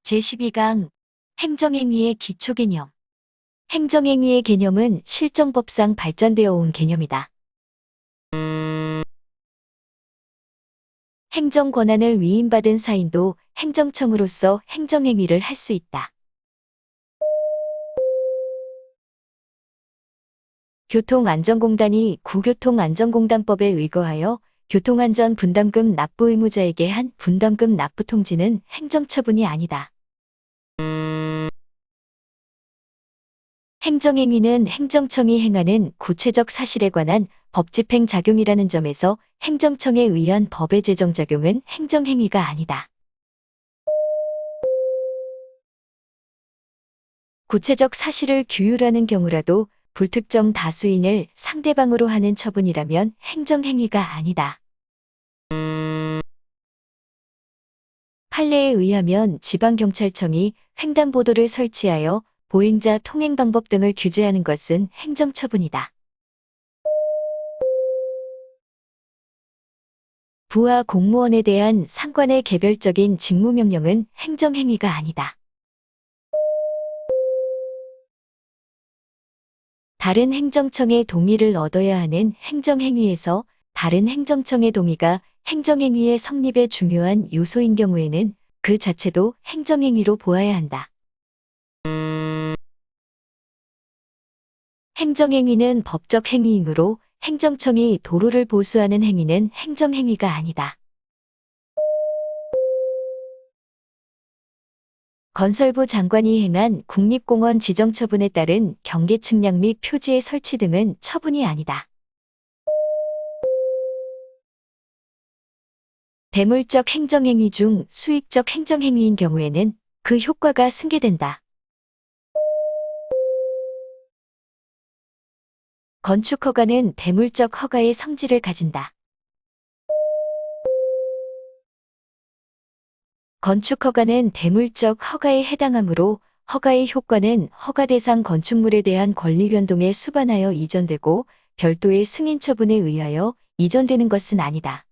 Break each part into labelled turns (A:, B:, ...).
A: 제12강 행정행위의 기초개념. 행정행위의 개념은 실정법상 발전되어 온 개념이다. 행정권한을 위임받은 사인도 행정청으로서 행정행위를 할 수 있다. 교통안전공단이 국교통안전공단법에 의거하여 교통안전 분담금 납부 의무자에게 한 분담금 납부 통지는 행정처분이 아니다. 행정행위는 행정청이 행하는 구체적 사실에 관한 법집행 작용이라는 점에서 행정청에 의한 법의 제정작용은 행정행위가 아니다. 구체적 사실을 규율하는 경우라도 불특정 다수인을 상대방으로 하는 처분이라면 행정행위가 아니다. 판례에 의하면 지방경찰청이 횡단보도를 설치하여 보행자 통행 방법 등을 규제하는 것은 행정처분이다. 부하 공무원에 대한 상관의 개별적인 직무명령은 행정행위가 아니다. 다른 행정청의 동의를 얻어야 하는 행정행위에서 다른 행정청의 동의가 행정행위의 성립에 중요한 요소인 경우에는 그 자체도 행정행위로 보아야 한다. 행정행위는 법적 행위이므로 행정청이 도로를 보수하는 행위는 행정행위가 아니다. 건설부 장관이 행한 국립공원 지정 처분에 따른 경계 측량 및 표지의 설치 등은 처분이 아니다. 대물적 행정행위 중 수익적 행정행위인 경우에는 그 효과가 승계된다. 건축허가는 대물적 허가의 성질을 가진다. 건축허가는 대물적 허가에 해당하므로 허가의 효과는 허가 대상 건축물에 대한 권리 변동에 수반하여 이전되고 별도의 승인 처분에 의하여 이전되는 것은 아니다.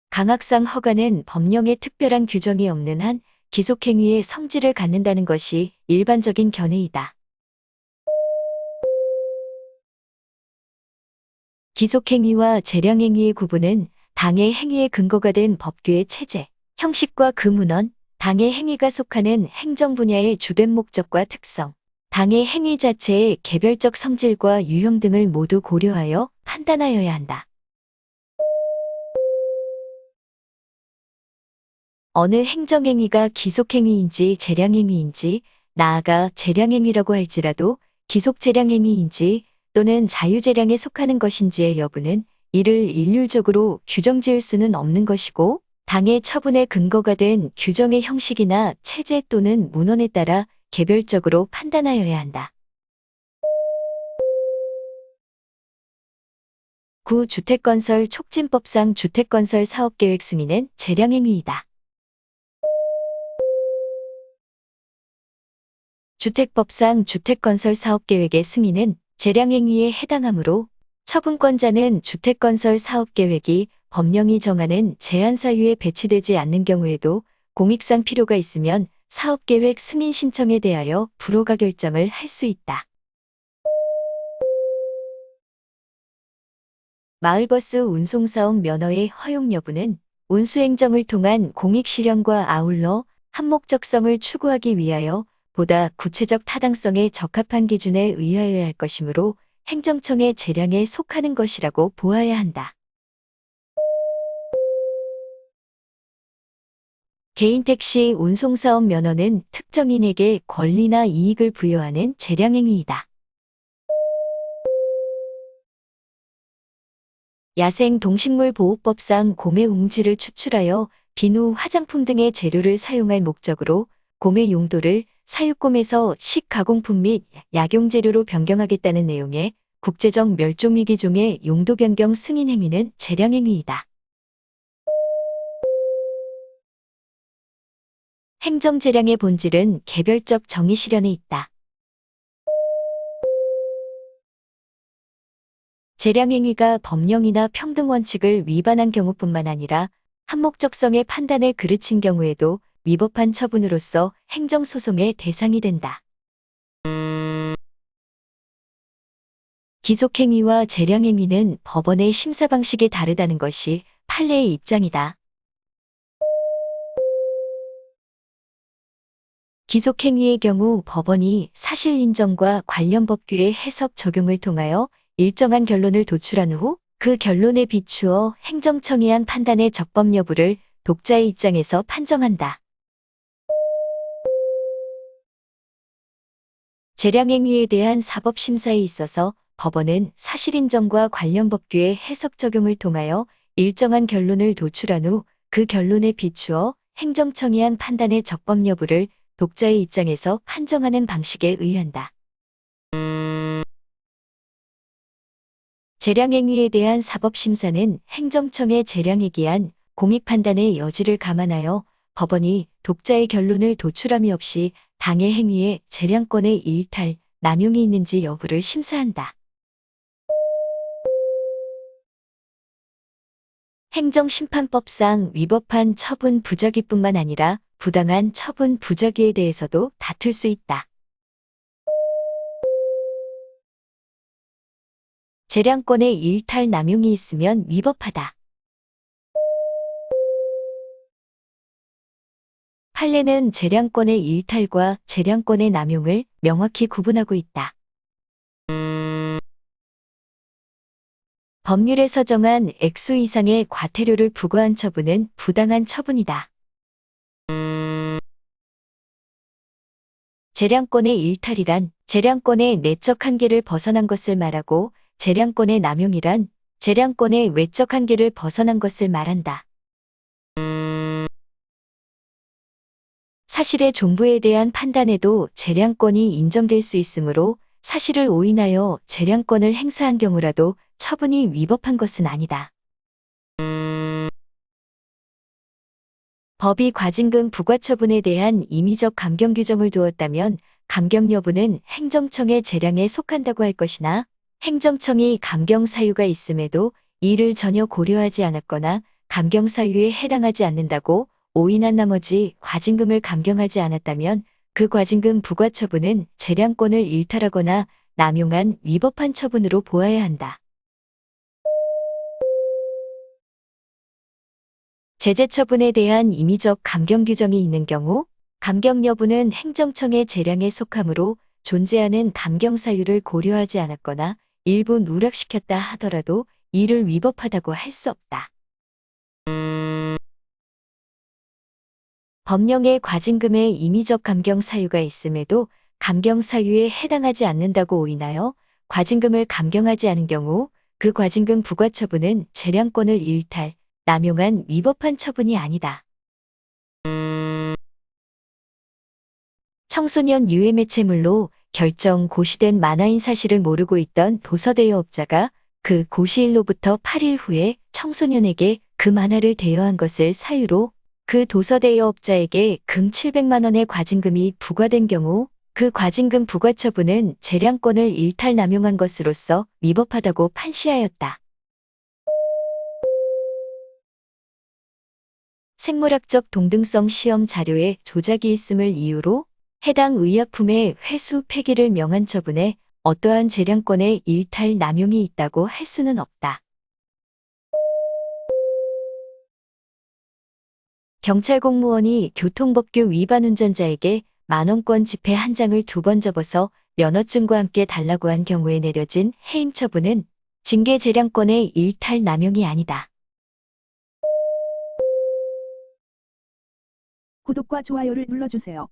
A: 강학상 허가는 법령에 특별한 규정이 없는 한 기속행위의 성질을 갖는다는 것이 일반적인 견해이다. 기속행위와 재량행위의 구분은 당의 행위의 근거가 된 법규의 체제, 형식과 그 문헌, 당의 행위가 속하는 행정 분야의 주된 목적과 특성, 당의 행위 자체의 개별적 성질과 유형 등을 모두 고려하여 판단하여야 한다. 어느 행정행위가 기속행위인지 재량행위인지, 나아가 재량행위라고 할지라도 기속재량행위인지 또는 자유재량에 속하는 것인지의 여부는 이를 일률적으로 규정지을 수는 없는 것이고, 당의 처분의 근거가 된 규정의 형식이나 체제 또는 문헌에 따라 개별적으로 판단하여야 한다. 구주택건설 촉진법상 주택건설 사업계획 승인은 재량행위이다. 주택법상 주택건설 사업계획의 승인은 재량행위에 해당하므로 처분권자는 주택건설 사업계획이 법령이 정하는 제한사유에 배치되지 않는 경우에도 공익상 필요가 있으면 사업계획 승인 신청에 대하여 불허가 결정을 할 수 있다. 마을버스 운송사업 면허의 허용 여부는 운수행정을 통한 공익실현과 아울러 한목적성을 추구하기 위하여 보다 구체적 타당성에 적합한 기준에 의하여야 할 것이므로 행정청의 재량에 속하는 것이라고 보아야 한다. 개인택시 운송사업 면허는 특정인에게 권리나 이익을 부여하는 재량행위이다. 야생동식물보호법상 곰의 웅지를 추출하여 비누, 화장품 등의 재료를 사용할 목적으로 곰의 용도를 사육곰에서 식가공품 및 약용재료로 변경하겠다는 내용의 국제적 멸종위기종의 용도 변경 승인 행위는 재량행위이다. 행정재량의 본질은 개별적 정의 실현에 있다. 재량행위가 법령이나 평등원칙을 위반한 경우뿐만 아니라 한목적성의 판단을 그르친 경우에도 위법한 처분으로서 행정소송의 대상이 된다. 기속행위와 재량행위는 법원의 심사 방식이 다르다는 것이 판례의 입장이다. 기속행위의 경우 법원이 사실 인정과 관련 법규의 해석 적용을 통하여 일정한 결론을 도출한 후 그 결론에 비추어 행정청이 한 판단의 적법 여부를 독자의 입장에서 판정한다. 재량행위에 대한 사법심사에 있어서 법원은 사실 인정과 관련 법규의 해석 적용을 통하여 일정한 결론을 도출한 후 그 결론에 비추어 행정청이 한 판단의 적법 여부를 독자의 입장에서 판정하는 방식에 의한다. 재량행위에 대한 사법심사는 행정청의 재량에 기한 공익판단의 여지를 감안하여 법원이 독자의 결론을 도출함이 없이 당해 행위에 재량권의 일탈, 남용이 있는지 여부를 심사한다. 행정심판법상 위법한 처분 부적의뿐만 아니라 부당한 처분 부적의에 대해서도 다툴 수 있다. 재량권의 일탈 남용이 있으면 위법하다. 판례는 재량권의 일탈과 재량권의 남용을 명확히 구분하고 있다. 법률에서 정한 액수 이상의 과태료를 부과한 처분은 부당한 처분이다. 재량권의 일탈이란 재량권의 내적 한계를 벗어난 것을 말하고 재량권의 남용이란 재량권의 외적 한계를 벗어난 것을 말한다. 사실의 존부에 대한 판단에도 재량권이 인정될 수 있으므로 사실을 오인하여 재량권을 행사한 경우라도 처분이 위법한 것은 아니다. 법이 과징금 부과처분에 대한 임의적 감경 규정을 두었다면 감경 여부는 행정청의 재량에 속한다고 할 것이나 행정청이 감경 사유가 있음에도 이를 전혀 고려하지 않았거나 감경 사유에 해당하지 않는다고 오인한 나머지 과징금을 감경하지 않았다면 그 과징금 부과처분은 재량권을 일탈하거나 남용한 위법한 처분으로 보아야 한다. 제재 처분에 대한 임의적 감경 규정이 있는 경우 감경 여부는 행정청의 재량에 속하므로 존재하는 감경 사유를 고려하지 않았거나 일부 누락시켰다 하더라도 이를 위법하다고 할 수 없다. 법령에 과징금의 임의적 감경 사유가 있음에도 감경 사유에 해당하지 않는다고 오인하여 과징금을 감경하지 않은 경우 그 과징금 부과 처분은 재량권을 일탈, 남용한 위법한 처분이 아니다. 청소년 유해 매체물로 결정 고시된 만화인 사실을 모르고 있던 도서대여업자가 그 고시일로부터 8일 후에 청소년에게 그 만화를 대여한 것을 사유로 그 도서대여업자에게 금 700만 원의 과징금이 부과된 경우 그 과징금 부과 처분은 재량권을 일탈 남용한 것으로서 위법하다고 판시하였다. 생물학적 동등성 시험 자료에 조작이 있음을 이유로 해당 의약품의 회수 폐기를 명한 처분에 어떠한 재량권의 일탈 남용이 있다고 할 수는 없다. 경찰 공무원이 교통법규 위반 운전자에게 만원권 지폐 한 장을 2번 접어서 면허증과 함께 달라고 한 경우에 내려진 해임 처분은 징계 재량권의 일탈 남용이 아니다.
B: 구독과 좋아요를 눌러주세요.